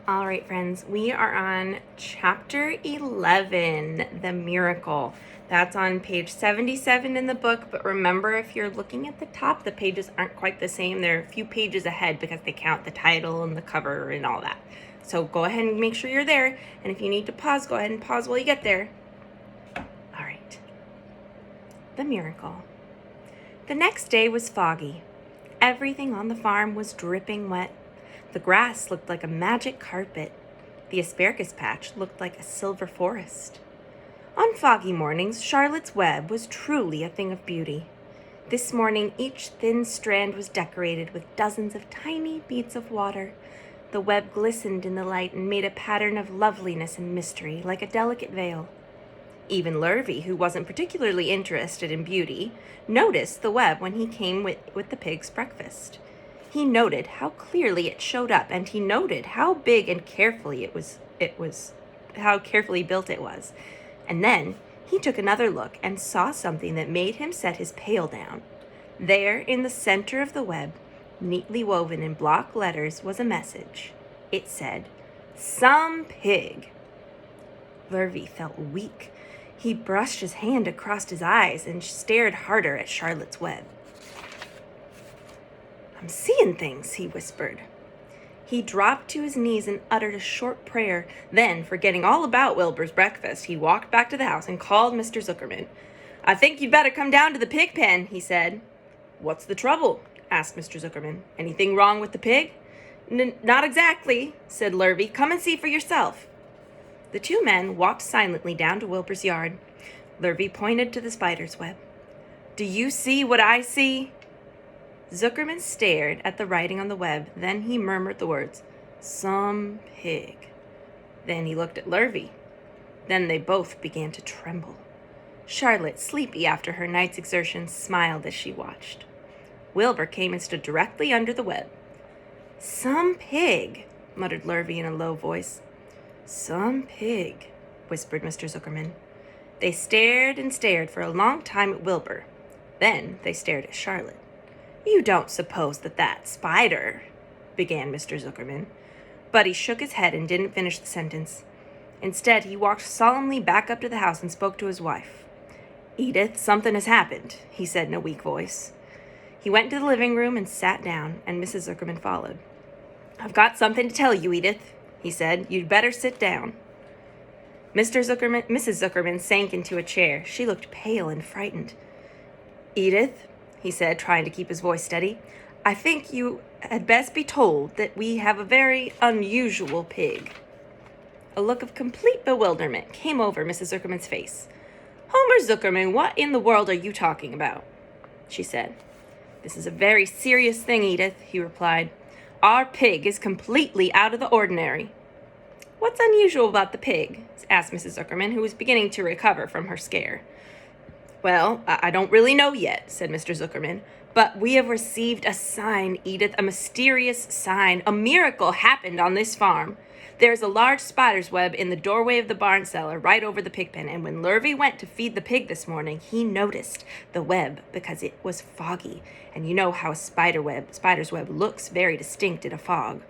All right, friends, we are on chapter 11, The Miracle. That's on page 77 in the book, but remember, if you're looking at the top, the pages aren't quite the same. They're a few pages ahead because they count the title and the cover and all that. So go ahead and make sure you're there, and if you need to pause, go ahead and pause while you get there. All right. The Miracle. The next day was foggy. Everything on the farm was dripping wet. The grass looked like a magic carpet. The asparagus patch looked like a silver forest. On foggy mornings, Charlotte's Web was truly a thing of beauty. This morning, each thin strand was decorated with dozens of tiny beads of water. The web glistened in the light and made a pattern of loveliness and mystery, like a delicate veil. Even Lurvy, who wasn't particularly interested in beauty, noticed the web when he came with the pig's breakfast. He noted how clearly it showed up, and he noted how big and carefully how carefully built it was. And then he took another look and saw something that made him set his pail down. There, in the center of the web, neatly woven in block letters, was a message. It said, "Some pig." Lurvy felt weak. He brushed his hand across his eyes and stared harder at Charlotte's Web. "I'm seeing things," he whispered. He dropped to his knees and uttered a short prayer. Then, forgetting all about Wilbur's breakfast, he walked back to the house and called Mr. Zuckerman. "I think you'd better come down to the pig pen," he said. "What's the trouble?" asked Mr. Zuckerman. "Anything wrong with the pig?" Not exactly," said Lurvy. "Come and see for yourself." The two men walked silently down to Wilbur's yard. Lurvy pointed to the spider's web. "Do you see what I see?" Zuckerman stared at the writing on the web. Then he murmured the words, "Some pig." Then he looked at Lurvy. Then they both began to tremble. Charlotte, sleepy after her night's exertions, smiled as she watched. Wilbur came and stood directly under the web. "Some pig," muttered Lurvy in a low voice. "Some pig," whispered Mr. Zuckerman. They stared and stared for a long time at Wilbur. Then they stared at Charlotte. "You don't suppose that spider—" began Mr. Zuckerman. But he shook his head and didn't finish the sentence. Instead, he walked solemnly back up to the house and spoke to his wife. "Edith, something has happened," he said in a weak voice. He went to the living room and sat down, and Mrs. Zuckerman followed. "I've got something to tell you, Edith," he said. "You'd better sit down." Mrs. Zuckerman sank into a chair. She looked pale and frightened. "Edith," he said, trying to keep his voice steady, "I think you had best be told that we have a very unusual pig." A look of complete bewilderment came over Mrs. Zuckerman's face. "Homer Zuckerman, what in the world are you talking about?" she said. "This is a very serious thing, Edith," he replied. "Our pig is completely out of the ordinary." "What's unusual about the pig?" asked Mrs. Zuckerman, who was beginning to recover from her scare. "Well, I don't really know yet," said Mr. Zuckerman, "but we have received a sign, Edith, a mysterious sign. A miracle happened on this farm. There's a large spider's web in the doorway of the barn cellar right over the pig pen, and when Lurvy went to feed the pig this morning, he noticed the web because it was foggy, and you know how a spider's web looks very distinct in a fog.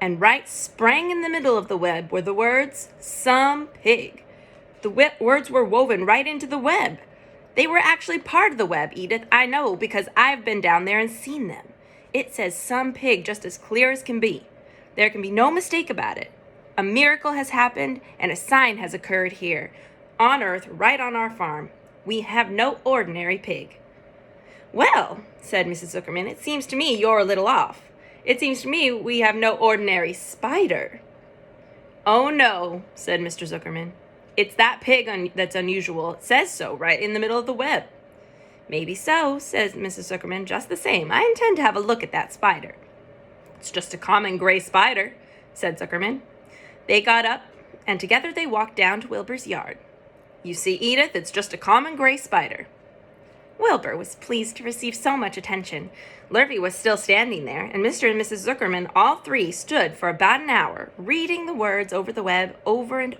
And right sprang in the middle of the web were the words, 'Some pig.' The words were woven right into the web. They were actually part of the web, Edith. I know because I've been down there and seen them. It says 'Some pig' just as clear as can be. There can be no mistake about it. A miracle has happened and a sign has occurred here, on Earth, right on our farm. We have no ordinary pig." "Well," said Mrs. Zuckerman, "it seems to me you're a little off. It seems to me we have no ordinary spider." "Oh no," said Mr. Zuckerman. "It's that pig that's unusual. It says so right in the middle of the web." "Maybe so," says Mrs. Zuckerman. "Just the same, I intend to have a look at that spider." "It's just a common gray spider," said Zuckerman. They got up, and together they walked down to Wilbur's yard. "You see, Edith, it's just a common gray spider." Wilbur was pleased to receive so much attention. Lurvy was still standing there, and Mr. and Mrs. Zuckerman, all three, stood for about an hour, reading the words over the web over and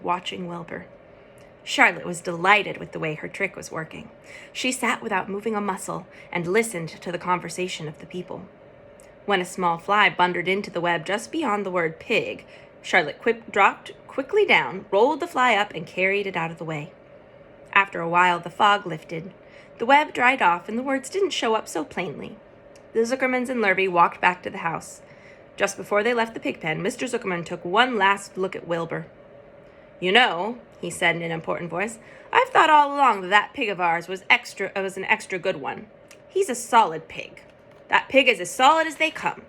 watching Wilbur. Charlotte was delighted with the way her trick was working. She sat without moving a muscle and listened to the conversation of the people. When a small fly blundered into the web just beyond the word pig, Charlotte dropped quickly down, rolled the fly up, and carried it out of the way. After a while, the fog lifted. The web dried off, and the words didn't show up so plainly. The Zuckermans and Lurvy walked back to the house. Just before they left the pig pen, Mr. Zuckerman took one last look at Wilbur. "You know," he said in an important voice, "I've thought all along that that pig of ours was an extra good one. He's a solid pig. That pig is as solid as they come.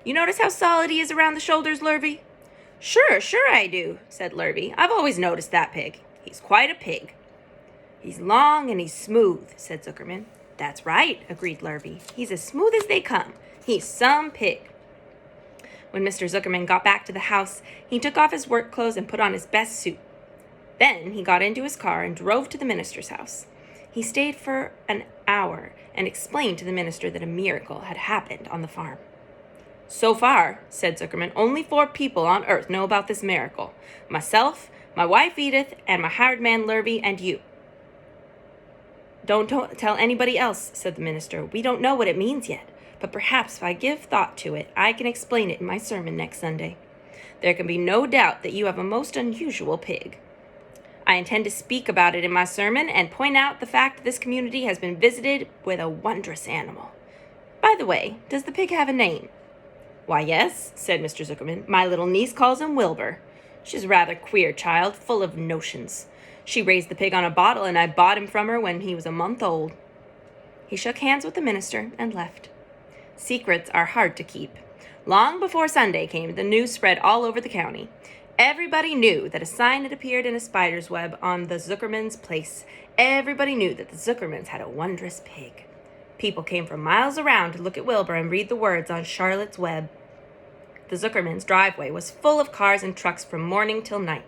You notice how solid he is around the shoulders, Lurvy?" Sure I do," said Lurvy. "I've always noticed that pig. He's quite a pig." "He's long and he's smooth," said Zuckerman. "That's right," agreed Lurvy. "He's as smooth as they come. He's some pig." When Mr. Zuckerman got back to the house, he took off his work clothes and put on his best suit. Then he got into his car and drove to the minister's house. He stayed for an hour and explained to the minister that a miracle had happened on the farm. "So far," said Zuckerman, "only 4 people on earth know about this miracle. Myself, my wife Edith, and my hired man Lurvy, and you." Don't tell anybody else," said the minister. "We don't know what it means yet, but perhaps if I give thought to it, I can explain it in my sermon next Sunday. There can be no doubt that you have a most unusual pig. I intend to speak about it in my sermon and point out the fact that this community has been visited with a wondrous animal. By the way, does the pig have a name?" "Why, yes," said Mr. Zuckerman. "My little niece calls him Wilbur. She's a rather queer child, full of notions. She raised the pig on a bottle, and I bought him from her when he was a month old." He shook hands with the minister and left. Secrets are hard to keep. Long before Sunday came, the news spread all over the county. Everybody knew that a sign had appeared in a spider's web on the Zuckermans' place. Everybody knew that the Zuckermans had a wondrous pig. People came from miles around to look at Wilbur and read the words on Charlotte's web. The Zuckermans' driveway was full of cars and trucks from morning till night.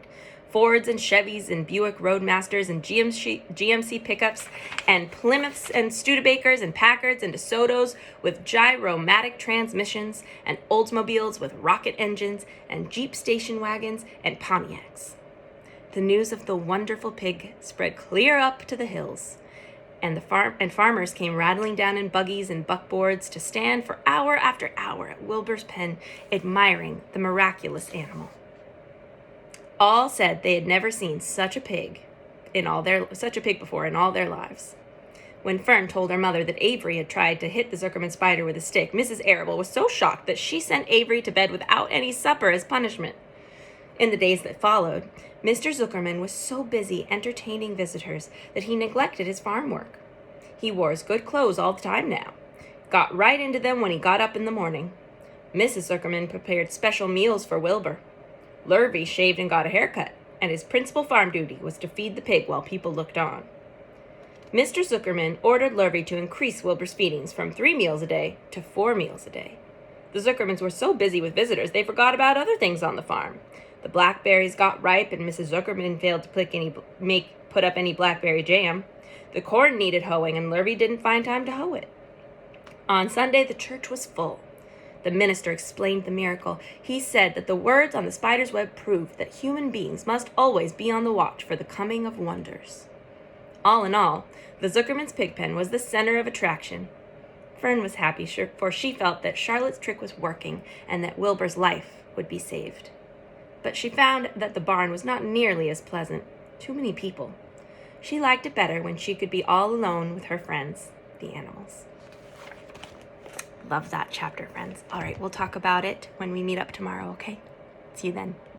Fords and Chevys and Buick Roadmasters and GMC pickups and Plymouths and Studebakers and Packards and DeSotos with gyromatic transmissions and Oldsmobiles with rocket engines and Jeep station wagons and Pontiacs. The news of the wonderful pig spread clear up to the hills, and farmers came rattling down in buggies and buckboards to stand for hour after hour at Wilbur's pen, admiring the miraculous animal. All said they had never seen such a pig before in all their lives. When Fern told her mother that Avery had tried to hit the Zuckerman spider with a stick, Mrs. Arable was so shocked that she sent Avery to bed without any supper as punishment. In the days that followed, Mr. Zuckerman was so busy entertaining visitors that he neglected his farm work. He wore his good clothes all the time now, got right into them when he got up in the morning. Mrs. Zuckerman prepared special meals for Wilbur. Lurvy shaved and got a haircut, and his principal farm duty was to feed the pig while people looked on. Mr. Zuckerman ordered Lurvy to increase Wilbur's feedings from 3 meals a day to 4 meals a day. The Zuckermans were so busy with visitors they forgot about other things on the farm. The blackberries got ripe, and Mrs. Zuckerman failed to put up any blackberry jam. The corn needed hoeing, and Lurvy didn't find time to hoe it. On Sunday, the church was full. The minister explained the miracle. He said that the words on the spider's web proved that human beings must always be on the watch for the coming of wonders. All in all, the Zuckerman's pig pen was the center of attraction. Fern was happy, for she felt that Charlotte's trick was working and that Wilbur's life would be saved. But she found that the barn was not nearly as pleasant. Too many people. She liked it better when she could be all alone with her friends, the animals. Love that chapter, friends. All right, we'll talk about it when we meet up tomorrow, okay? See you then.